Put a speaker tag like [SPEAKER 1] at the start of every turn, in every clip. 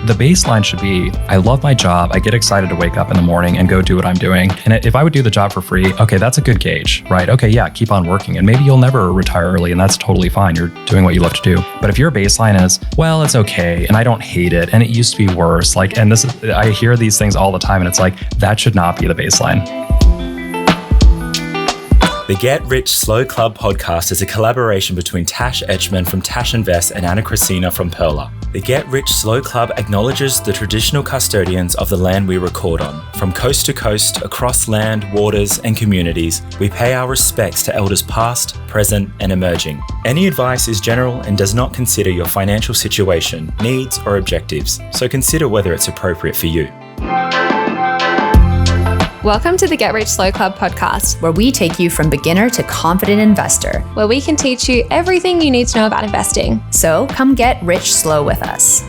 [SPEAKER 1] the baseline should be, I love my job. I get excited to wake up in the morning and go do what I'm doing. And if I would do the job for free, okay, that's a good gauge, right? Okay, yeah, keep on working. And maybe you'll never retire early, and that's totally fine. You're doing what you love to do. But if your baseline is, well, it's okay, and I don't hate it, and it used to be worse, I hear these things all the time, and it's like, that should not be the baseline.
[SPEAKER 2] The Get Rich Slow Club podcast is a collaboration between Tash Etchman from Tash Invest and Anna Christina from Perla. The Get Rich Slow Club acknowledges the traditional custodians of the land we record on. From coast to coast, across land, waters, and communities, we pay our respects to elders past, present, and emerging. Any advice is general and does not consider your financial situation, needs, or objectives, so consider whether it's appropriate for you.
[SPEAKER 3] Welcome to the Get Rich Slow Club podcast,
[SPEAKER 4] where we take you from beginner to confident investor,
[SPEAKER 3] where we can teach you everything you need to know about investing.
[SPEAKER 4] So come get rich slow with us.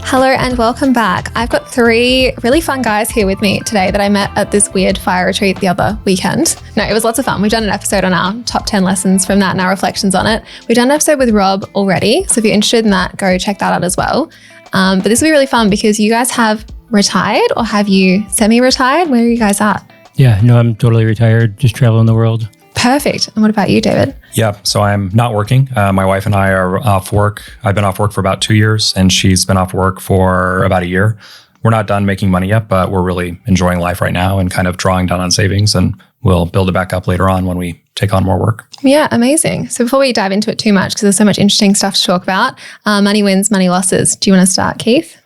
[SPEAKER 3] Hello and welcome back. I've got 3 really fun guys here with me today that I met at this weird fire retreat the other weekend. No, it was lots of fun. We've done an episode on our top 10 lessons from that and our reflections on it. We've done an episode with Rob already. So if you're interested in that, go check that out as well. But this will be really fun because you guys have retired, or have you semi-retired? Where are you guys at?
[SPEAKER 5] Yeah, no, I'm totally retired, just traveling the world.
[SPEAKER 3] Perfect. And what about you, David?
[SPEAKER 1] Yeah, so I'm not working. My wife and I are off work. I've been off work for about 2 years, and she's been off work for about a year. We're not done making money yet, but we're really enjoying life right now and kind of drawing down on savings, and we'll build it back up later on when we take on more work.
[SPEAKER 3] Yeah, amazing. So before we dive into it too much, because there's so much interesting stuff to talk about, money wins, money losses. Do you want to start, Keith?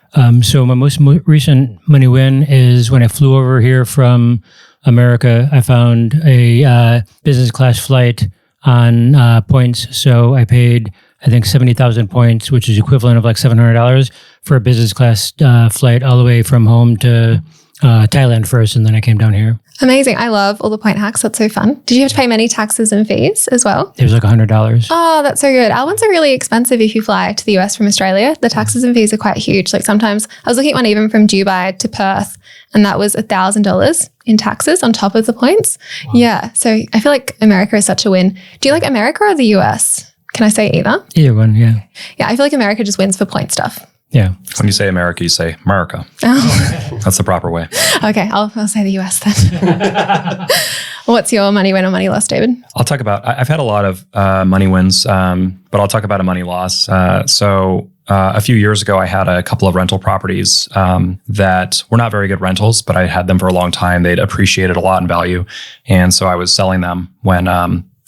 [SPEAKER 5] So my most recent money win is when I flew over here from America. I found a business class flight on points. So I paid, I think, 70,000 points, which is equivalent of like $700 for a business class flight all the way from home to Thailand first, and then I came down here.
[SPEAKER 3] Amazing. I love all the point hacks. That's so fun. Did you have to pay many taxes and fees as well?
[SPEAKER 5] It was like $100.
[SPEAKER 3] Oh, that's so good. Our ones are really expensive if you fly to the US from Australia. The taxes and fees are quite huge. Like sometimes I was looking at one even from Dubai to Perth, and that was $1,000 in taxes on top of the points. Wow. Yeah. So I feel like America is such a win. Do you like America or the US? Can I say either?
[SPEAKER 5] Either one, yeah.
[SPEAKER 3] Yeah, I feel like America just wins for point stuff.
[SPEAKER 5] Yeah.
[SPEAKER 1] When you say America, you say America.
[SPEAKER 3] Oh.
[SPEAKER 1] That's the proper way.
[SPEAKER 3] Okay, I'll say the US then. What's your money win or money loss, David?
[SPEAKER 1] I'll talk about, I've had a lot of money wins, but I'll talk about a money loss. So a few years ago, I had a couple of rental properties that were not very good rentals, but I had them for a long time. They'd appreciated a lot in value. And so I was selling them when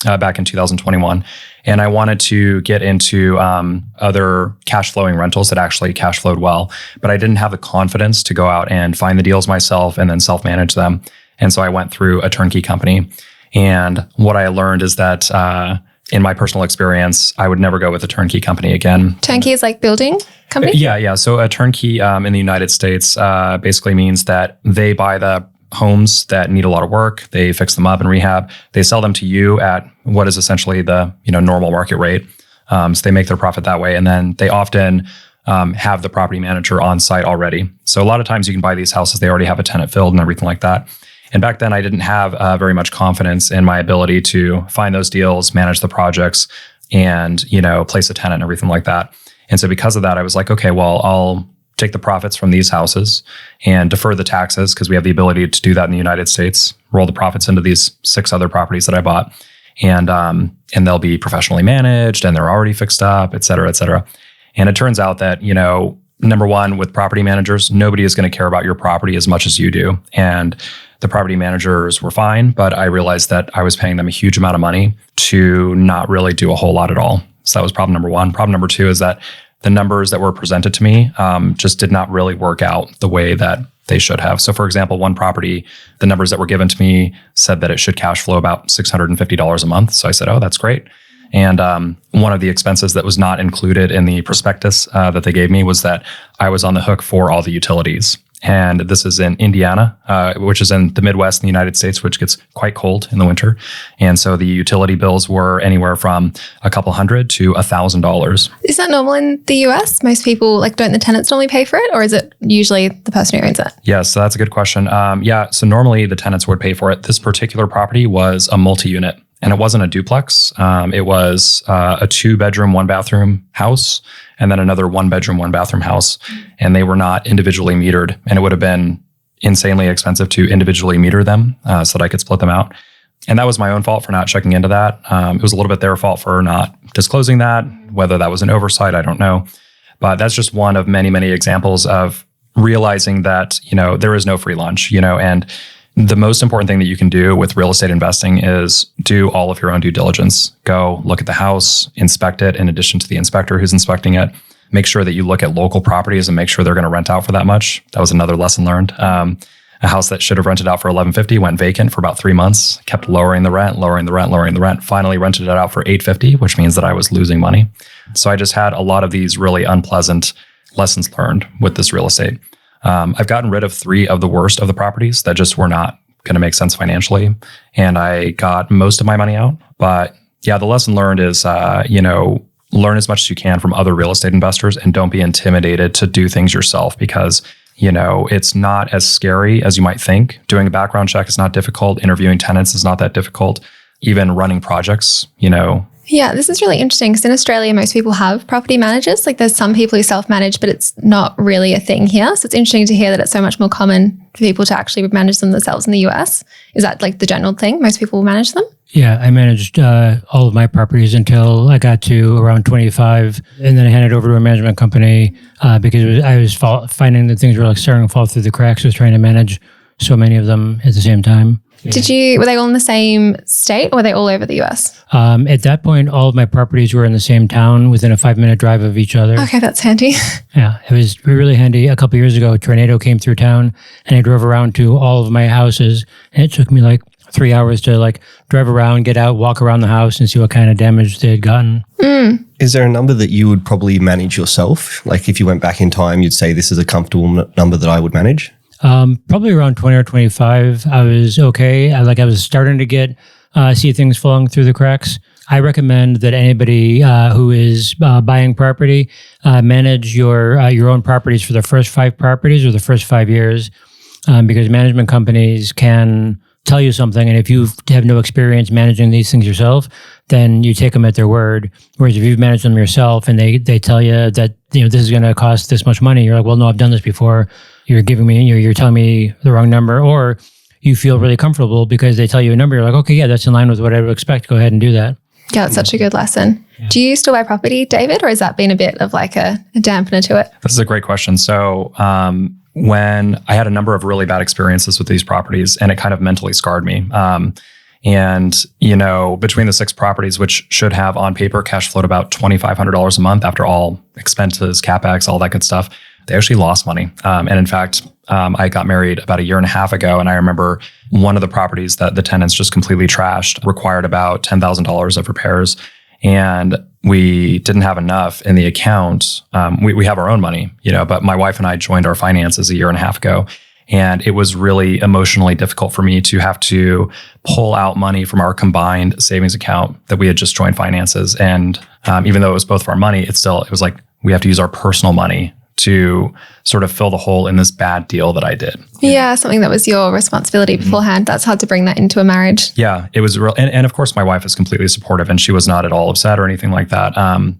[SPEAKER 1] back in 2021. And I wanted to get into other cash flowing rentals that actually cash flowed well, but I didn't have the confidence to go out and find the deals myself and then self-manage them. And so I went through a turnkey company. And what I learned is that in my personal experience, I would never go with a turnkey company again.
[SPEAKER 3] Turnkey is like building company?
[SPEAKER 1] Yeah. So a turnkey in the United States basically means that they buy the homes that need a lot of work. They fix them up and rehab. They sell them to you at what is essentially the normal market rate. So they make their profit that way. And then they often have the property manager on site already. So a lot of times you can buy these houses, they already have a tenant filled and everything like that. And back then I didn't have very much confidence in my ability to find those deals, manage the projects, and place a tenant and everything like that. And so because of that, I was like, okay, well, I'll take the profits from these houses and defer the taxes because we have the ability to do that in the United States, roll the profits into these 6 other properties that I bought. And they'll be professionally managed and they're already fixed up, et cetera, et cetera. And it turns out that, number one, with property managers, nobody is going to care about your property as much as you do. And the property managers were fine, but I realized that I was paying them a huge amount of money to not really do a whole lot at all. So that was problem number one. Problem number two is that the numbers that were presented to me just did not really work out the way that they should have. So for example, one property, the numbers that were given to me said that it should cash flow about $650 a month. So I said, oh, that's great. And one of the expenses that was not included in the prospectus that they gave me was that I was on the hook for all the utilities. And this is in Indiana, which is in the Midwest in the United States, which gets quite cold in the winter. And so the utility bills were anywhere from a couple $100 to $1,000.
[SPEAKER 3] Is that normal in the US? Most people, don't the tenants normally pay for it? Or is it usually the person who owns it?
[SPEAKER 1] Yes, so that's a good question. So normally the tenants would pay for it. This particular property was a multi-unit. And it wasn't a duplex. It was a 2-bedroom, 1-bathroom house, and then another 1-bedroom, 1-bathroom house. And they were not individually metered. And it would have been insanely expensive to individually meter them so that I could split them out. And that was my own fault for not checking into that. It was a little bit their fault for not disclosing that. Whether that was an oversight, I don't know. But that's just one of many, many examples of realizing that, there is no free lunch, and the most important thing that you can do with real estate investing is do all of your own due diligence. Go look at the house, inspect it in addition to the inspector who's inspecting it. Make sure that you look at local properties and make sure they're going to rent out for that much. That was another lesson learned. A house that should have rented out for $11.50 went vacant for about 3 months, kept lowering the rent, finally rented it out for $8.50, which means that I was losing money. So I just had a lot of these really unpleasant lessons learned with this real estate. I've gotten rid of 3 of the worst of the properties that just were not going to make sense financially. And I got most of my money out. But yeah, the lesson learned is, learn as much as you can from other real estate investors and don't be intimidated to do things yourself because, it's not as scary as you might think. Doing a background check is not difficult. Interviewing tenants is not that difficult. Even running projects,
[SPEAKER 3] Yeah, this is really interesting because in Australia, most people have property managers. Like there's some people who self-manage, but it's not really a thing here. So it's interesting to hear that it's so much more common for people to actually manage them themselves in the US. Is that like the general thing? Most people manage them?
[SPEAKER 5] Yeah, I managed all of my properties until I got to around 25, and then I handed over to a management company because I was finding that things were like starting to fall through the cracks. I was trying to manage so many of them at the same time.
[SPEAKER 3] Were they all in the same state or were they all over the US?
[SPEAKER 5] At that point, all of my properties were in the same town within a 5-minute drive of each other.
[SPEAKER 3] Okay, that's handy.
[SPEAKER 5] Yeah, it was really handy. A couple of years ago, a tornado came through town and I drove around to all of my houses and it took me like 3 hours to like drive around, get out, walk around the house and see what kind of damage they had gotten.
[SPEAKER 6] Is there a number that you would probably manage yourself? Like if you went back in time, you'd say this is a comfortable number that I would manage?
[SPEAKER 5] Probably around 20 or 25. I was okay. I was starting to get see things falling through the cracks. I recommend that anybody who is buying property manage your own properties for the first 5 properties or the first 5 years, because management companies can tell you something, and if you have no experience managing these things yourself, then you take them at their word. Whereas if you've managed them yourself and they tell you that this is going to cost this much money, you're like, well, no, I've done this before. You're telling me the wrong number, or you feel really comfortable because they tell you a number. You're like, okay, yeah, that's in line with what I would expect. Go ahead and do that.
[SPEAKER 3] Yeah, that's such a good lesson. Yeah. Do you still buy property, David, or has that been a bit of like a dampener to it?
[SPEAKER 1] This is a great question. So when I had a number of really bad experiences with these properties, and it kind of mentally scarred me. And, between the 6 properties, which should have on paper cash flowed about $2,500 a month after all expenses, CapEx, all that good stuff, they actually lost money. And in fact, I got married about 1.5 years ago. And I remember one of the properties that the tenants just completely trashed required about $10,000 of repairs. And we didn't have enough in the account. We have our own money, but my wife and I joined our finances 1.5 years ago. And it was really emotionally difficult for me to have to pull out money from our combined savings account that we had just joined finances. And even though it was both of our money, it was like we have to use our personal money to sort of fill the hole in this bad deal that I did.
[SPEAKER 3] Yeah, something that was your responsibility beforehand. That's hard to bring that into a marriage.
[SPEAKER 1] Yeah, it was real. And of course, my wife is completely supportive and she was not at all upset or anything like that.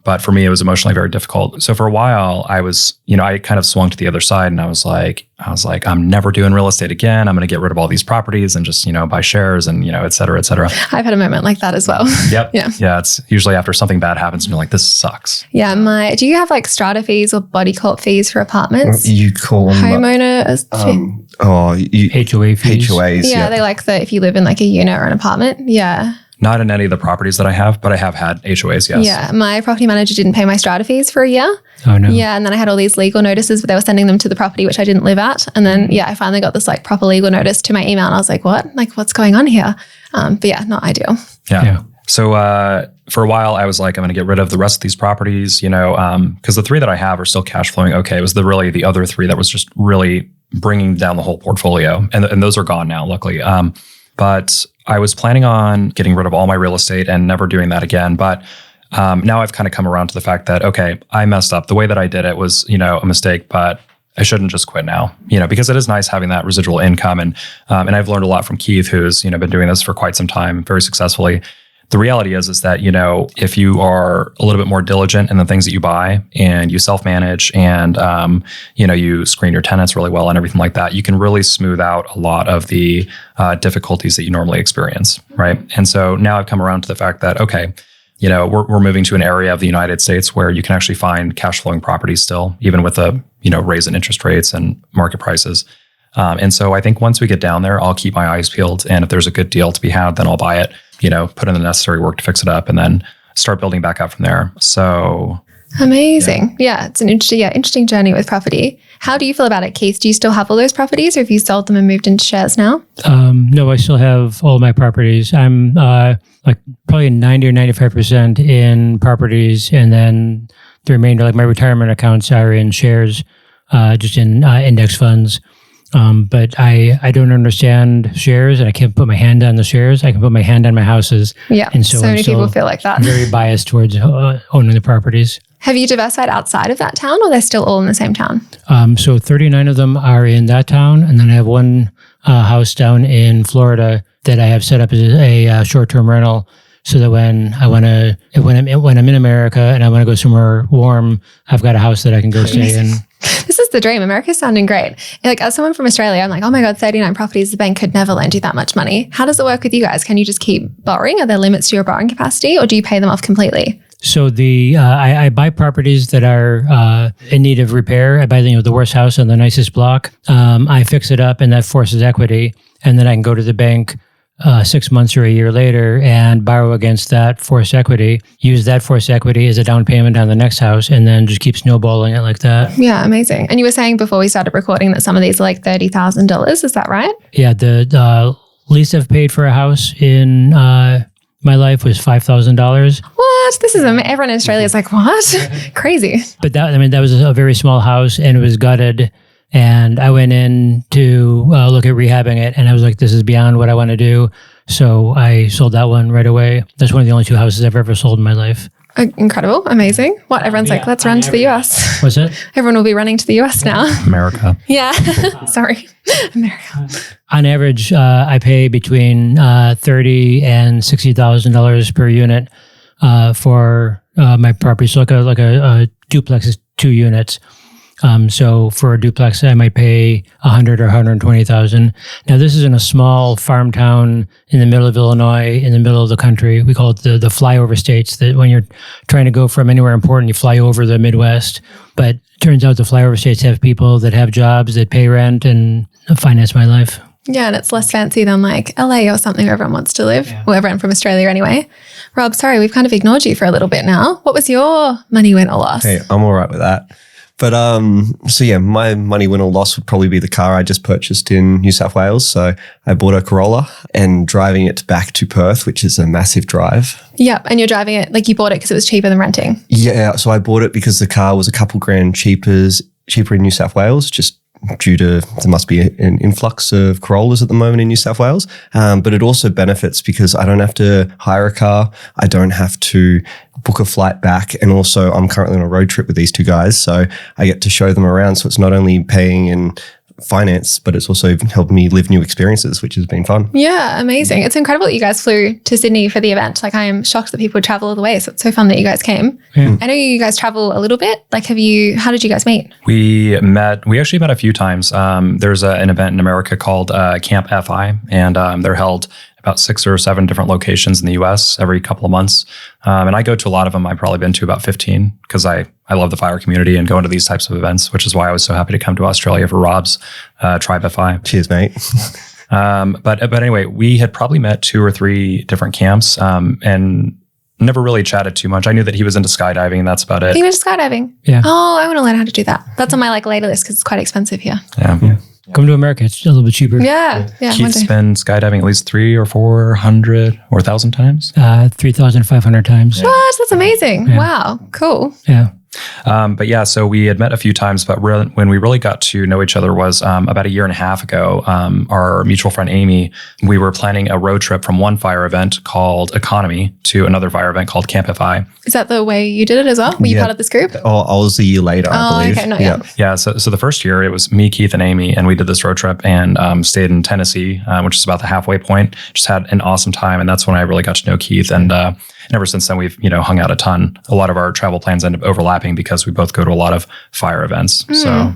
[SPEAKER 1] But for me, it was emotionally very difficult. So for a while, I was, I kind of swung to the other side and I was like, I'm never doing real estate again. I'm going to get rid of all these properties and just, buy shares and, et cetera, et cetera.
[SPEAKER 3] I've had a moment like that as well.
[SPEAKER 1] Yep. Yeah. It's usually after something bad happens and you're like, this sucks.
[SPEAKER 3] Yeah. Do you have like strata fees or body corp fees for apartments?
[SPEAKER 6] You call them
[SPEAKER 3] homeowner
[SPEAKER 5] HOA fees.
[SPEAKER 6] HOAs.
[SPEAKER 3] Yeah. They like if you live in like a unit or an apartment. Yeah.
[SPEAKER 1] Not in any of the properties that I have, but I have had HOAs, yes.
[SPEAKER 3] Yeah. My property manager didn't pay my strata fees for a year.
[SPEAKER 5] Oh, no.
[SPEAKER 3] Yeah. And then I had all these legal notices, but they were sending them to the property, which I didn't live at. And then, I finally got this like proper legal notice to my email. And I was like, what? Like, what's going on here? But yeah, not ideal.
[SPEAKER 1] Yeah. So for a while, I was like, I'm going to get rid of the rest of these properties, because the 3 that I have are still cash flowing okay. It was the other 3 that was just really bringing down the whole portfolio. And those are gone now, luckily. But I was planning on getting rid of all my real estate and never doing that again. But now I've kind of come around to the fact that, okay, I messed up. The way that I did it was, a mistake, but I shouldn't just quit now, because it is nice having that residual income. And I've learned a lot from Keith, who's, been doing this for quite some time, very successfully. the reality is that, if you are a little bit more diligent in the things that you buy and you self-manage and, you screen your tenants really well and everything like that, you can really smooth out a lot of the difficulties that you normally experience, right? And so now I've come around to the fact that, okay, we're moving to an area of the United States where you can actually find cash flowing properties still, even with the, raise in interest rates and market prices. And so I think once we get down there, I'll keep my eyes peeled. And if there's a good deal to be had, then I'll buy it, put in the necessary work to fix it up and then start building back up from there. So
[SPEAKER 3] amazing. Yeah, it's an interesting journey with property. How do you feel about it, Keith? Do you still have all those properties or have you sold them and moved into shares now?
[SPEAKER 5] No, I still have all my properties. I'm like probably 90 or 95% in properties. And then the remainder, like my retirement accounts are in shares, just in index funds. But I don't understand shares and I can't put my hand on the shares. I can put my hand on my houses.
[SPEAKER 3] Yeah,
[SPEAKER 5] and so
[SPEAKER 3] many people feel like that.
[SPEAKER 5] Very biased towards owning the properties.
[SPEAKER 3] Have you diversified outside of that town or they're still all in the same town?
[SPEAKER 5] So 39 of them are in that town. And then I have one house down in Florida that I have set up as a short-term rental. So that when I'm in America and I want to go somewhere warm, I've got a house that I can go stay in.
[SPEAKER 3] This is the dream. America's sounding great. Like as someone from Australia, I'm like, oh my God, 39 properties. The bank could never lend you that much money. How does it work with you guys? Can you just keep borrowing? Are there limits to your borrowing capacity or do you pay them off completely?
[SPEAKER 5] So I buy properties that are in need of repair. I buy the worst house on the nicest block. I fix it up and that forces equity. And then I can go to the bank 6 months or a year later and borrow against that forced equity, use that forced equity as a down payment on the next house, and then just keep snowballing it like that.
[SPEAKER 3] Yeah, amazing. And you were saying before we started recording that some of these are like $30,000. Is that right?
[SPEAKER 5] Yeah, the least I've paid for a house in my life was $5,000.
[SPEAKER 3] What? This is everyone in Australia is like, what? Crazy.
[SPEAKER 5] But that was a very small house and it was gutted. And I went in to look at rehabbing it, and I was like, this is beyond what I want to do. So I sold that one right away. That's one of the only 2 houses I've ever sold in my life.
[SPEAKER 3] Incredible. Amazing. What? Everyone's like, let's run to the US.
[SPEAKER 5] What's that?
[SPEAKER 3] Everyone will be running to the US now.
[SPEAKER 1] America.
[SPEAKER 3] Yeah. Sorry. America.
[SPEAKER 5] On average, I pay between $30,000 and $60,000 per unit for my property. So like a duplex is 2 units. So for a duplex, I might pay $100,000 or $120,000. Now, this is in a small farm town in the middle of Illinois, in the middle of the country. We call it the flyover states. That when you're trying to go from anywhere important, you fly over the Midwest. But it turns out the flyover states have people that have jobs that pay rent and finance my life.
[SPEAKER 3] Yeah, and it's less fancy than like LA or something where everyone wants to live. Yeah. Well, everyone from Australia anyway. Rob, sorry, we've kind of ignored you for a little bit now. What was your money win or loss?
[SPEAKER 6] Hey, I'm all right with that. But so yeah, my money win or loss would probably be the car I just purchased in New South Wales. So I bought a Corolla and driving it back to Perth, which is a massive drive.
[SPEAKER 3] Yeah, and you're driving it like you bought it because it was cheaper than renting.
[SPEAKER 6] Yeah, so I bought it because the car was a couple grand cheaper in New South Wales, just due to there must be an influx of Corollas at the moment in New South Wales. But it also benefits because I don't have to hire a car. I don't have to book a flight back. And also I'm currently on a road trip with these 2 guys. So I get to show them around. So it's not only paying in finance, but it's also helped me live new experiences, which has been fun.
[SPEAKER 3] Yeah, amazing. It's incredible that you guys flew to Sydney for the event. Like I am shocked that people would travel all the way. So it's so fun that you guys came. Yeah. I know you guys travel a little bit. Like how did you guys meet?
[SPEAKER 1] We actually met a few times. There's an event in America called Camp FI, and they're held about 6 or 7 different locations in the US every couple of months. And I go to a lot of them. I've probably been to about 15 because I love the fire community and going to these types of events, which is why I was so happy to come to Australia for Rob's Tribe FI.
[SPEAKER 6] Cheers, mate.
[SPEAKER 1] But anyway, we had probably met 2 or 3 different camps and never really chatted too much. I knew that he was into skydiving and that's about it.
[SPEAKER 3] He went to skydiving?
[SPEAKER 5] Yeah.
[SPEAKER 3] Oh, I want to learn how to do that. That's on my later list because it's quite expensive here.
[SPEAKER 1] Yeah.
[SPEAKER 5] Come to America. It's a little bit cheaper.
[SPEAKER 3] Yeah.
[SPEAKER 1] Keith's been skydiving at least 300 or 400 or 1,000 times?
[SPEAKER 5] 3,500 times.
[SPEAKER 3] What? That's amazing. Yeah. Wow. Cool.
[SPEAKER 5] Yeah.
[SPEAKER 1] But yeah, so we had met a few times, but when we really got to know each other was about a year and a half ago. Our mutual friend, Amy, we were planning a road trip from one fire event called Economy to another fire event called Campify.
[SPEAKER 3] Is that the way you did it as well? Were you part of this group?
[SPEAKER 6] Oh, I was a year later, I believe.
[SPEAKER 3] Okay, not yet.
[SPEAKER 1] Yeah. So the first year it was me, Keith, and Amy, and we did this road trip and stayed in Tennessee, which is about the halfway point. Just had an awesome time, and that's when I really got to know Keith. And ever since then, we've hung out a ton. A lot of our travel plans end up overlapping because we both go to a lot of fire events.
[SPEAKER 3] So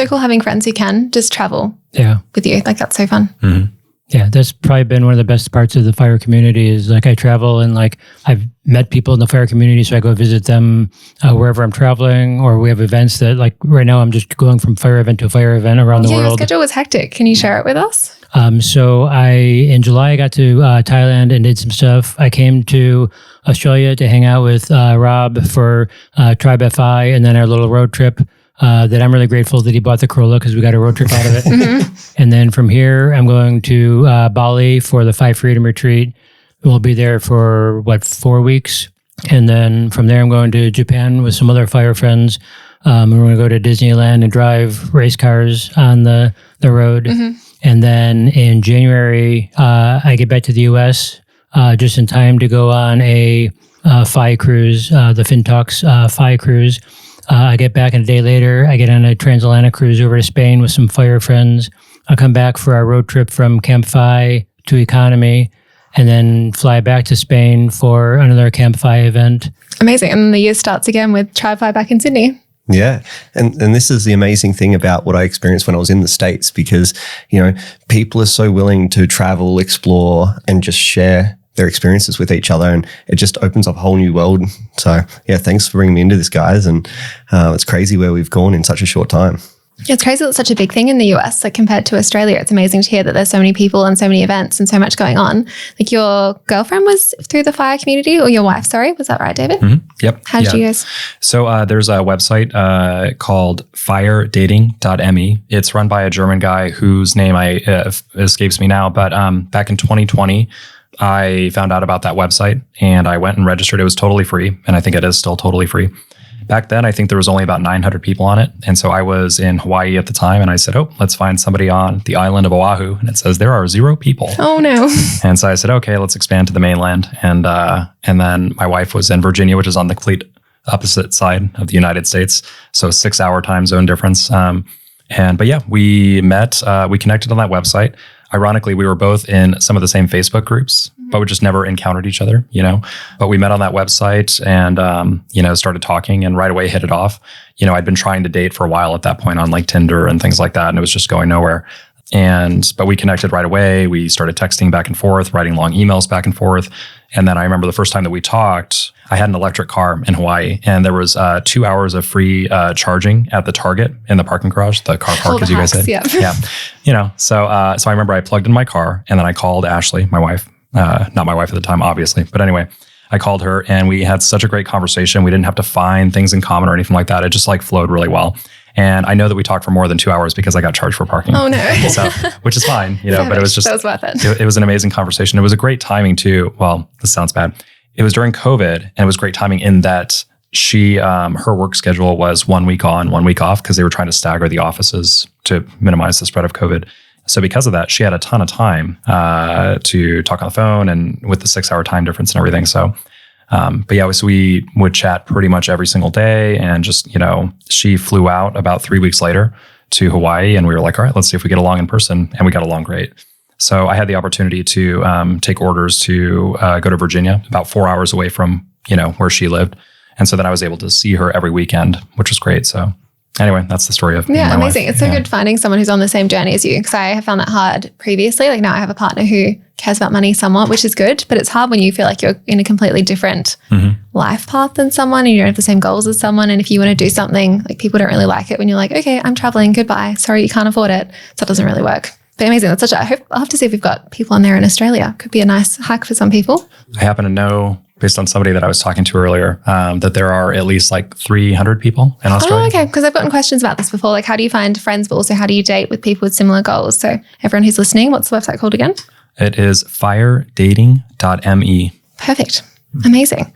[SPEAKER 3] cool having friends who can just travel
[SPEAKER 5] Yeah.
[SPEAKER 3] with you. Like, that's so fun.
[SPEAKER 1] Mm-hmm.
[SPEAKER 5] Yeah, that's probably been one of the best parts of the fire community is like I travel and like I've met people in the fire community, so I go visit them wherever I'm traveling, or we have events that like right now I'm just going from fire event to fire event around the
[SPEAKER 3] Your
[SPEAKER 5] world.
[SPEAKER 3] schedule was hectic. Can you share it with us?
[SPEAKER 5] So in July I got to Thailand and did some stuff. I came to Australia to hang out with Rob for Tribe FI and then our little road trip. That I'm really grateful that he bought the Corolla because we got a road trip out of it. And then from here, I'm going to Bali for the 5 Freedom Retreat. We'll be there for 4 weeks. And then from there, I'm going to Japan with some other fire friends. And we're going to go to Disneyland and drive race cars on the road. And then in January, I get back to the US just in time to go on a FI cruise, the FinTalks FI cruise. I get back, and a day later, I get on a transatlantic cruise over to Spain with some fire friends. I'll come back for our road trip from Campify to Economy, and then fly back to Spain for another Campify event.
[SPEAKER 3] Amazing. And then the year starts again with Tribe FI back in Sydney.
[SPEAKER 6] Yeah. And this is the amazing thing about what I experienced when I was in the States, because, people are so willing to travel, explore, and just share their experiences with each other, and it just opens up a whole new world. So yeah, thanks for bringing me into this, guys. And it's crazy where we've gone in such a short time.
[SPEAKER 3] Yeah, it's crazy that it's such a big thing in the US, like compared to Australia. It's amazing to hear that there's so many people and so many events and so much going on. Like, your girlfriend was through the fire community, or your wife, sorry. Was that right, David?
[SPEAKER 1] Mm-hmm. Yep.
[SPEAKER 3] How did you guys?
[SPEAKER 1] So there's a website called firedating.me. It's run by a German guy whose name escapes me now. But back in 2020, I found out about that website and I went and registered. It was totally free, and I think it is still totally free. Back then, I think there was only about 900 people on it. And so I was in Hawaii at the time, and I said, let's find somebody on the island of Oahu. And it says there are 0 people.
[SPEAKER 3] Oh, no.
[SPEAKER 1] And so I said, okay, let's expand to the mainland. And then my wife was in Virginia, which is on the complete opposite side of the United States. So 6-hour time zone difference. But yeah, we met, we connected on that website. Ironically, we were both in some of the same Facebook groups, but we just never encountered each other, But we met on that website and, started talking, and right away hit it off. I'd been trying to date for a while at that point on like Tinder and things like that, and it was just going nowhere. But we connected right away. We started texting back and forth, writing long emails back and forth. And then I remember the first time that we talked, I had an electric car in Hawaii, and there was 2 hours of free charging at the Target in the parking garage, the car park, as you guys said.
[SPEAKER 3] Yeah.
[SPEAKER 1] So I remember I plugged in my car, and then I called Ashley, my wife, not my wife at the time, obviously. But anyway, I called her, and we had such a great conversation. We didn't have to find things in common or anything like that. It just flowed really well. And I know that we talked for more than 2 hours because I got charged for parking.
[SPEAKER 3] Oh, no.
[SPEAKER 1] So, which is fine, but it was just,
[SPEAKER 3] that was worth it.
[SPEAKER 1] It was an amazing conversation. It was a great timing too. Well, this sounds bad. It was during COVID, and it was great timing in that she, her work schedule was 1 week on, 1 week off, because they were trying to stagger the offices to minimize the spread of COVID. So because of that, she had a ton of time to talk on the phone, and with the 6-hour time difference and everything. So, so we would chat pretty much every single day, and just, she flew out about 3 weeks later to Hawaii, and we were like, all right, let's see if we get along in person. And we got along great. So I had the opportunity to take orders to go to Virginia, about 4 hours away from, where she lived. And so then I was able to see her every weekend, which was great. So anyway, that's the story of
[SPEAKER 3] my amazing.
[SPEAKER 1] Wife.
[SPEAKER 3] It's so good finding someone who's on the same journey as you, because I have found that hard previously. Like, now I have a partner who cares about money somewhat, which is good, but it's hard when you feel like you're in a completely different life path than someone, and you don't have the same goals as someone. And if you want to do something, like, people don't really like it when you're like, okay, I'm traveling, goodbye, sorry, you can't afford it. So it doesn't really work. But amazing. That's I'll have to see if we've got people on there in Australia. Could be a nice hike for some people.
[SPEAKER 1] I happen to know, based on somebody that I was talking to earlier, that there are at least 300 people in Australia.
[SPEAKER 3] Oh, okay. Because I've gotten questions about this before. Like, how do you find friends, but also how do you date with people with similar goals? So everyone who's listening, what's the website called again?
[SPEAKER 1] It is firedating.me.
[SPEAKER 3] Perfect. Amazing.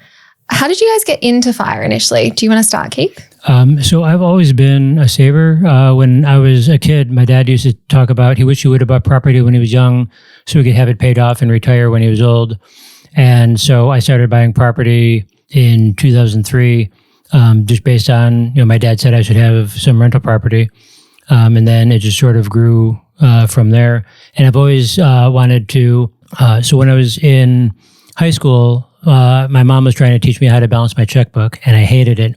[SPEAKER 3] How did you guys get into fire initially? Do you want to start, Keith?
[SPEAKER 5] So I've always been a saver. When I was a kid, my dad used to talk about he wished he would have bought property when he was young so he could have it paid off and retire when he was old. And so I started buying property in 2003, just based on, my dad said I should have some rental property. And then it just sort of grew from there. And I've always wanted to, so when I was in high school, my mom was trying to teach me how to balance my checkbook, and I hated it.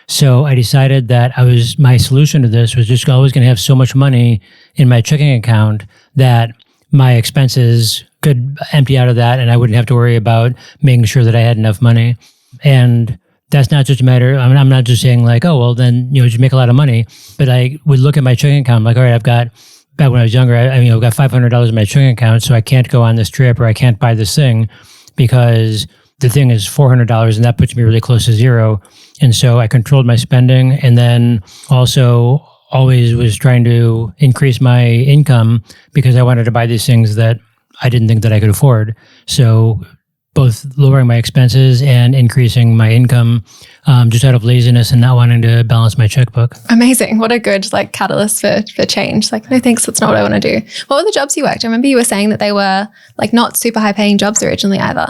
[SPEAKER 5] So I decided that my solution to this was just always going to have so much money in my checking account that my expenses could empty out of that, and I wouldn't have to worry about making sure that I had enough money. And that's not just a matter, I'm not just saying like, oh, well, then, just make a lot of money. But I would look at my checking account, like, all right, back when I was younger, I've got $500 in my checking account, so I can't go on this trip or I can't buy this thing because the thing is $400, and that puts me really close to zero. And so I controlled my spending, and then also always was trying to increase my income because I wanted to buy these things that I didn't think that I could afford. So both lowering my expenses and increasing my income, just out of laziness and not wanting to balance my checkbook.
[SPEAKER 3] Amazing. What a good catalyst for change. No thanks, that's not what I want to do. What were the jobs you worked? I remember you were saying that they were not super high paying jobs originally either.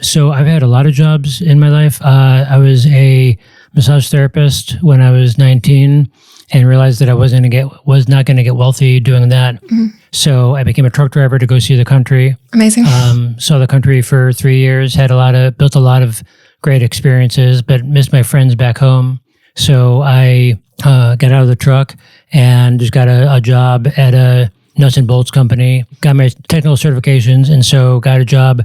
[SPEAKER 5] So I've had a lot of jobs in my life. I was a massage therapist when I was 19 and realized that I was not going to get wealthy doing that. Mm-hmm. So I became a truck driver to go see the country.
[SPEAKER 3] Amazing.
[SPEAKER 5] Saw the country for 3 years, built a lot of great experiences, but missed my friends back home. So I got out of the truck and just got a job at a nuts and bolts company, got my technical certifications, and so got a job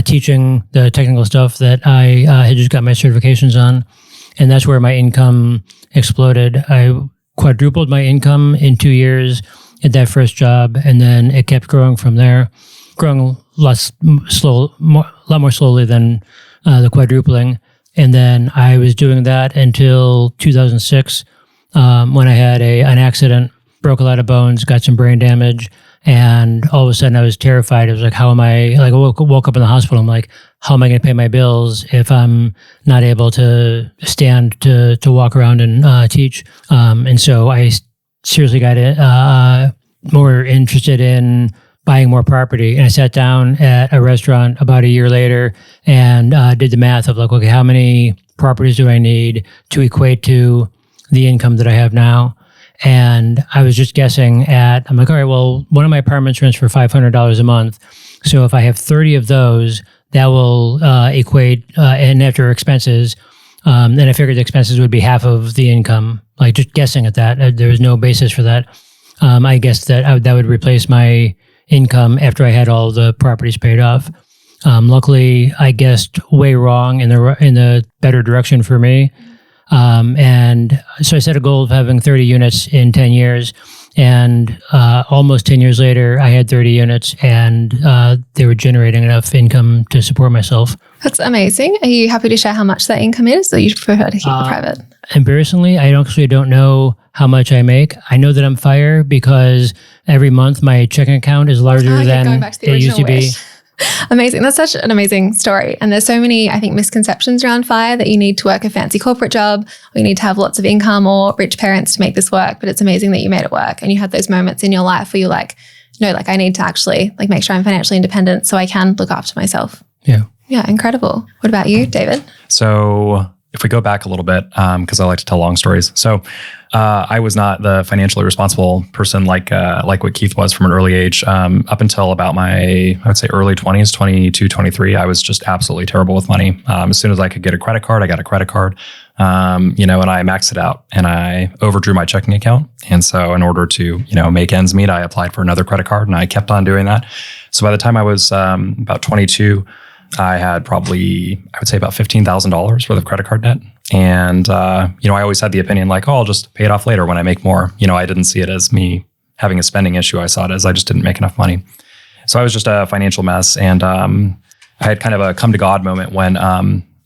[SPEAKER 5] teaching the technical stuff that I had just got my certifications on. And that's where my income exploded. I quadrupled my income in 2 years at that first job, and then it kept growing from there, growing a lot more slowly than the quadrupling. And then I was doing that until 2006, when I had an accident, broke a lot of bones, got some brain damage, and all of a sudden I was terrified. I was like, how am I, I woke up in the hospital. I'm like, how am I going to pay my bills if I'm not able to stand to walk around and teach? And so I seriously got more interested in buying more property. And I sat down at a restaurant about a year later and did the math of okay, how many properties do I need to equate to the income that I have now? And I was just guessing I'm like, all right, well, one of my apartments rents for $500 a month. So if I have 30 of those, that will equate, and after expenses, then I figured the expenses would be half of the income, just guessing at that. There was no basis for that. I guessed that that would replace my income after I had all the properties paid off. Luckily, I guessed way wrong in the better direction for me. And so I set a goal of having 30 units in 10 years. And almost 10 years later, I had 30 units, and they were generating enough income to support myself.
[SPEAKER 3] That's amazing. Are you happy to share how much that income is, or you prefer to keep it private?
[SPEAKER 5] Embarrassingly, I actually don't know how much I make. I know that I'm FIRE because every month my checking account is larger than it used to be.
[SPEAKER 3] Amazing. That's such an amazing story. And there's so many, I think, misconceptions around FIRE that you need to work a fancy corporate job, or you need to have lots of income or rich parents to make this work. But it's amazing that you made it work. And you had those moments in your life where you're like, no, I need to actually make sure I'm financially independent so I can look after myself.
[SPEAKER 5] Yeah.
[SPEAKER 3] Yeah. Incredible. What about you, David?
[SPEAKER 1] So if we go back a little bit, because I like to tell long stories. So I was not the financially responsible person like what Keith was from an early age. Up until about my, I would say early 20s, 22, 23, I was just absolutely terrible with money. As soon as I could get a credit card, I got a credit card, and I maxed it out and I overdrew my checking account. And so in order to, make ends meet, I applied for another credit card and I kept on doing that. So by the time I was about 22, I had probably, I would say about $15,000 worth of credit card debt. And, I always had the opinion I'll just pay it off later when I make more. I didn't see it as me having a spending issue. I saw it as I just didn't make enough money. So I was just a financial mess. And I had kind of a come to God moment when,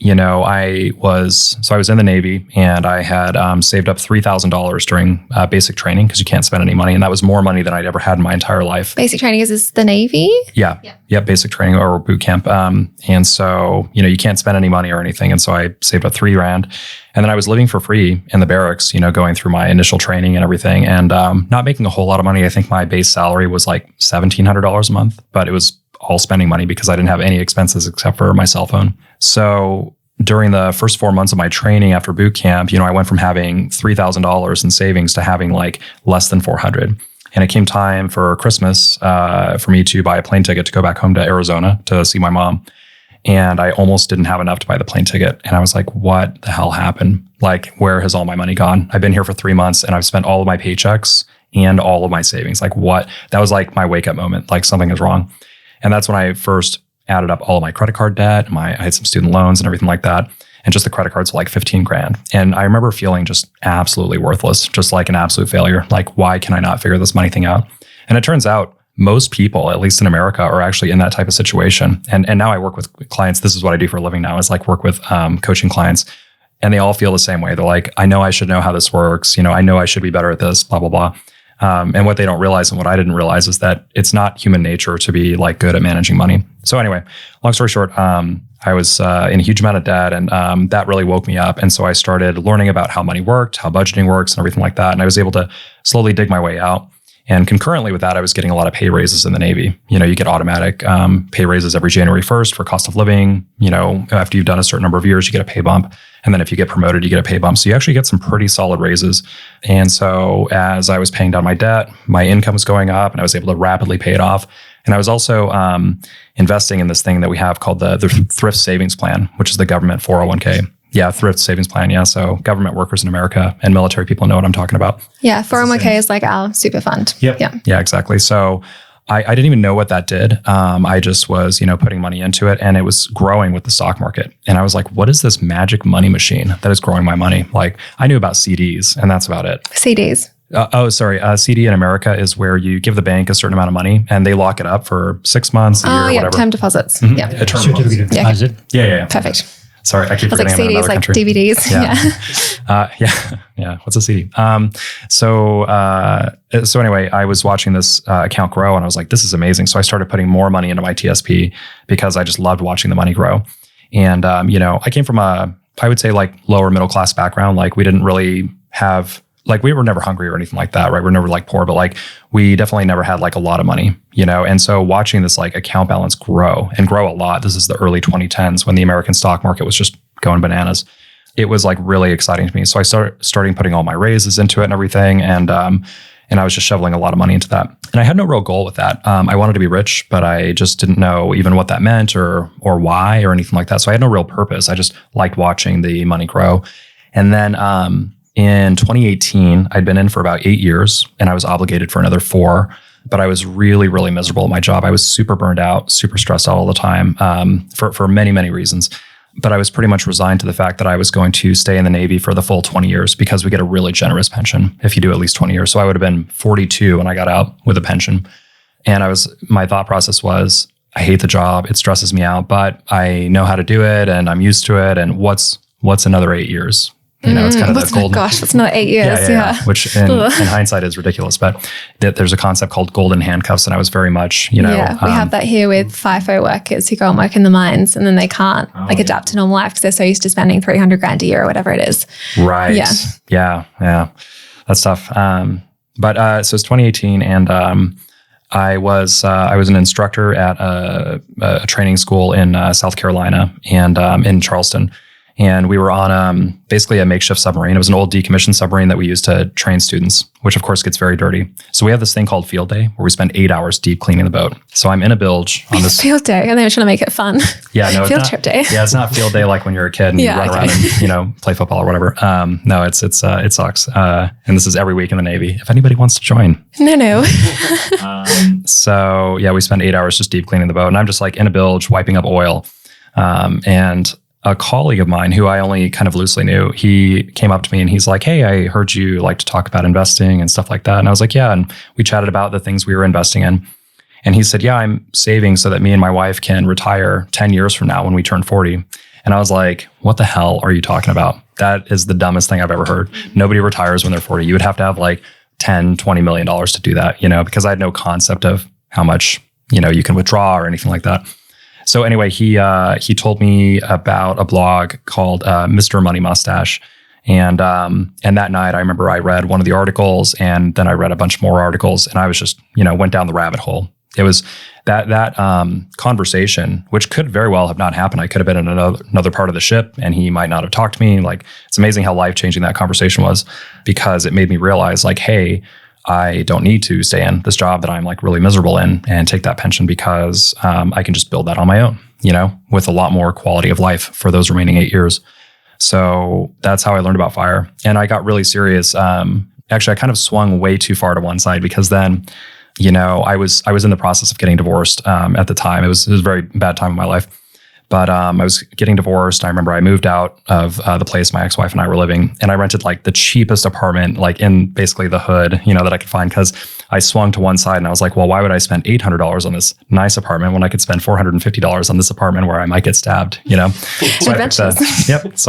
[SPEAKER 1] I was in the Navy, and I had saved up $3,000 during basic training, because you can't spend any money. And that was more money than I'd ever had in my entire life.
[SPEAKER 3] Basic training is this the Navy?
[SPEAKER 1] Yeah. Basic training or boot camp. And so, you can't spend any money or anything. And so I saved up $3,000. And then I was living for free in the barracks, going through my initial training and everything, and not making a whole lot of money. I think my base salary was like $1,700 a month, but it was all spending money because I didn't have any expenses except for my cell phone. So during the first 4 months of my training after boot camp, I went from having $3,000 in savings to having like less than $400. And it came time for Christmas for me to buy a plane ticket to go back home to Arizona to see my mom. And I almost didn't have enough to buy the plane ticket. And I was like, what the hell happened? Like, where has all my money gone? I've been here for 3 months and I've spent all of my paychecks and all of my savings. Like, what? That was like my wake up moment. Like, something is wrong. And that's when I first added up all of my credit card debt. I had some student loans and everything like that. And just the credit cards were like $15,000. And I remember feeling just absolutely worthless, just like an absolute failure. Like, why can I not figure this money thing out? And it turns out most people, at least in America, are actually in that type of situation. And now I work with clients. This is what I do for a living now, is like work with coaching clients. And they all feel the same way. They're like, I know I should know how this works. I know I should be better at this, blah, blah, blah. And what they don't realize, and what I didn't realize, is that it's not human nature to be like good at managing money. So anyway, long story short, I was in a huge amount of debt, and that really woke me up. And so I started learning about how money worked, how budgeting works, and everything like that. And I was able to slowly dig my way out. And concurrently with that, I was getting a lot of pay raises in the Navy. You get automatic pay raises every January 1st for cost of living. After you've done a certain number of years, you get a pay bump. And then if you get promoted, you get a pay bump. So you actually get some pretty solid raises. And so as I was paying down my debt, my income was going up, and I was able to rapidly pay it off. And I was also investing in this thing that we have called the Thrift Savings Plan, which is the government 401k. Yeah, Thrift Savings Plan. Yeah. So government workers in America and military people know what I'm talking about.
[SPEAKER 3] Yeah. 401k is like our super fund.
[SPEAKER 1] Yep. Yeah, exactly. So I didn't even know what that did. I just was, putting money into it, and it was growing with the stock market. And I was like, what is this magic money machine that is growing my money? Like, I knew about CDs, and that's about it.
[SPEAKER 3] CDs.
[SPEAKER 1] CD in America is where you give the bank a certain amount of money and they lock it up for 6 months, a year, whatever.
[SPEAKER 3] Term deposits.
[SPEAKER 1] Mm-hmm.
[SPEAKER 3] Yeah.
[SPEAKER 1] A term
[SPEAKER 5] Certificate of deposit.
[SPEAKER 1] Yeah.
[SPEAKER 3] Perfect.
[SPEAKER 1] Sorry, I keep forgetting
[SPEAKER 3] like CDs, like
[SPEAKER 1] country.
[SPEAKER 3] DVDs.
[SPEAKER 1] Yeah. What's a CD? So anyway, I was watching this account grow, and I was like, this is amazing. So I started putting more money into my TSP because I just loved watching the money grow. And, I came from I would say like lower middle class background. Like, we didn't really have, like, we were never hungry or anything like that, right? We're never like poor, but like, we definitely never had like a lot of money, And so watching this like account balance grow a lot. This is the early 2010s when the American stock market was just going bananas. It was like really exciting to me. So I started putting all my raises into it and everything. And I was just shoveling a lot of money into that. And I had no real goal with that. I wanted to be rich, but I just didn't know even what that meant or why or anything like that. So I had no real purpose. I just liked watching the money grow. And then, in 2018, I'd been in for about 8 years, and I was obligated for another 4, but I was really, really miserable at my job. I was super burned out, super stressed out all the time, for many, many reasons. But I was pretty much resigned to the fact that I was going to stay in the Navy for the full 20 years because we get a really generous pension if you do at least 20 years. So I would have been 42 when I got out with a pension. And my thought process was, I hate the job. It stresses me out, but I know how to do it and I'm used to it. And what's another 8 years? It's kind of the golden.
[SPEAKER 3] Gosh, that's not 8 years. Yeah.
[SPEAKER 1] Which in hindsight is ridiculous, but there's a concept called golden handcuffs, and I was very much, we
[SPEAKER 3] have that here with FIFO workers who go and work in the mines, and then they can't adapt to normal life because they're so used to spending $300,000 a year or whatever it is.
[SPEAKER 1] Right. Yeah. That's tough. But so it's 2018, and I was an instructor at a training school in South Carolina and in Charleston. And we were on basically a makeshift submarine. It was an old decommissioned submarine that we used to train students, which of course gets very dirty. So we have this thing called field day where we spend 8 hours deep cleaning the boat. So I'm in a bilge on this
[SPEAKER 3] field day, and they were trying to make it fun.
[SPEAKER 1] Yeah, no,
[SPEAKER 3] field trip day.
[SPEAKER 1] Yeah, it's not field day like when you're a kid and you run around and play football or whatever. No, it sucks. And this is every week in the Navy. If anybody wants to join,
[SPEAKER 3] no.
[SPEAKER 1] So yeah, we spend 8 hours just deep cleaning the boat, and I'm just like in a bilge wiping up oil, and a colleague of mine who I only kind of loosely knew, he came up to me and he's like, hey, I heard you like to talk about investing and stuff like that. And I was like, yeah. And we chatted about the things we were investing in. And he said, yeah, I'm saving so that me and my wife can retire 10 years from now when we turn 40. And I was like, what the hell are you talking about? That is the dumbest thing I've ever heard. Nobody retires when they're 40. You would have to have like 10, $20 million to do that, because I had no concept of how much, you can withdraw or anything like that. So anyway, he told me about a blog called Mr. Money Mustache. And that night I remember I read one of the articles, and then I read a bunch more articles, and I was just, went down the rabbit hole. It was that conversation, which could very well have not happened. I could have been in another part of the ship, and he might not have talked to me. Like, it's amazing how life-changing that conversation was, because it made me realize, like, hey, I don't need to stay in this job that I'm like really miserable in and take that pension, because I can just build that on my own, with a lot more quality of life for those remaining 8 years. So that's how I learned about FIRE. And I got really serious. Actually, I kind of swung way too far to one side, because then, I was in the process of getting divorced at the time. It was a very bad time in my life. But I was getting divorced. I remember I moved out of the place my ex-wife and I were living, and I rented like the cheapest apartment, like in basically the hood, that I could find, because I swung to one side and I was like, well, why would I spend $800 on this nice apartment when I could spend $450 on this apartment where I might get stabbed, So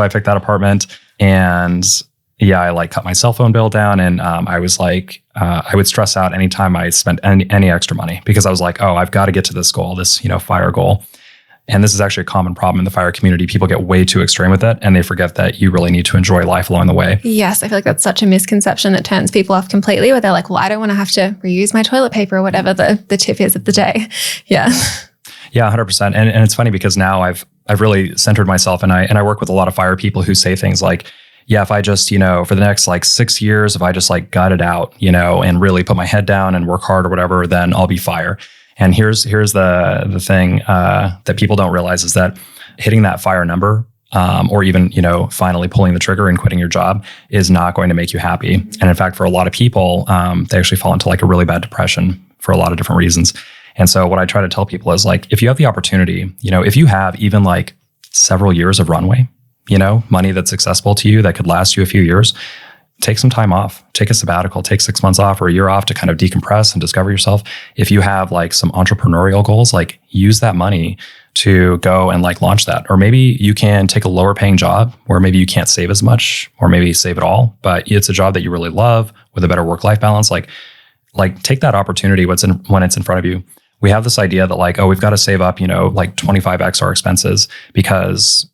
[SPEAKER 1] I picked that apartment, and I like cut my cell phone bill down, and I was like, I would stress out anytime I spent any extra money, because I was like, oh, I've got to get to this goal, this, FIRE goal. And this is actually a common problem in the FIRE community. People get way too extreme with it, and they forget that you really need to enjoy life along the way.
[SPEAKER 3] Yes, I feel like that's such a misconception that turns people off completely, where they're like, well, I don't want to have to reuse my toilet paper or whatever the tip is of the day. Yeah.
[SPEAKER 1] Yeah, 100%. And it's funny, because now I've really centered myself, and I work with a lot of FIRE people who say things like, yeah, if I just, for the next like 6 years, if I just like gut it out, and really put my head down and work hard or whatever, then I'll be FIRE. And here's the thing that people don't realize, is that hitting that FIRE number, or even, finally pulling the trigger and quitting your job, is not going to make you happy. And in fact, for a lot of people, they actually fall into like a really bad depression for a lot of different reasons. And so what I try to tell people is, like, if you have the opportunity, if you have even like several years of runway, money that's accessible to you that could last you a few years, take some time off, take a sabbatical, take 6 months off or a year off to kind of decompress and discover yourself. If you have like some entrepreneurial goals, like, use that money to go and like launch that. Or maybe you can take a lower paying job where maybe you can't save as much, or maybe save it all, but it's a job that you really love with a better work-life balance. Like take that opportunity when it's in front of you. We have this idea that like, oh, we've got to save up, like 25x our expenses, because,